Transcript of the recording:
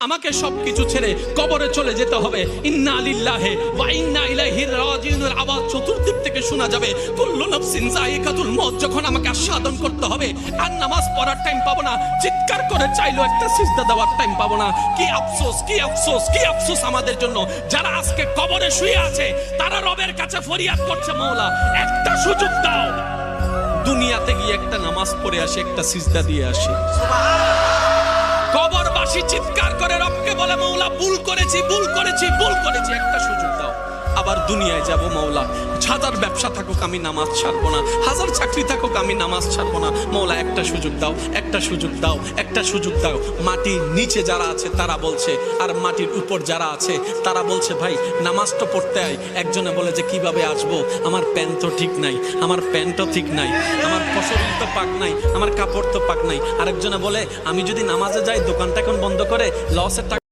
আমাকে সবকিছু ছেড়ে কবরে চলে যেতে হবে। ইন্না লিল্লাহি ওয়া ইন্না ইলাইহি রাজিউনের আওয়াজ চতুর্দিক থেকে শোনা যাবে। কুল্লু নাফসিন যায়িকাতুল মউত। যখন আমাকে আস্বাদন করতে হবে আর নামাজ পড়ার টাইম পাবো না, চিৎকার করে চাইলো একটা সিজদা দেওয়ার টাইম পাবো না। কি আফসোস, কি আফসোস, কি আফসোস আমাদের জন্য যারা আজকে কবরে শুয়ে আছে। তারা রবের কাছে ফরিয়াদ করছে, মাওলা একটা সুযোগ দাও, দুনিয়াতে গিয়ে একটা নামাজ পড়ে আসি, একটা সিজদা দিয়ে আসি। কবরবাসী চিৎকার করে রবকে বলে, মাওলা ভুল করেছি, ভুল করেছি, ভুল করেছি, একটা সুযোগ দাও। আবার দুনিয়ায় যাব মাওলা, হাজার ব্যবসা থাকুক আমি নামাজ ছাড়বো না, হাজার চাকরি থাকুক আমি নামাজ ছাড়বো না। মাওলা একটা সুযোগ দাও, একটা সুযোগ দাও, একটা সুযোগ দাও। মাটির নিচে যারা আছে তারা বলছে, আর মাটির উপর যারা আছে তারা বলছে, ভাই নামাজ তো পড়তে আয়। একজনে বলে যে কিভাবে আসবো, আমার প্যান্ট তো ঠিক নাই, আমার প্যান্টও ঠিক নাই, আমার শরীর তো পাক নাই, আমার কাপড় তো পাক নাই। আরেকজনে বলে আমি যদি নামাজে যাই দোকানটা এখন বন্ধ করে লসের টাকা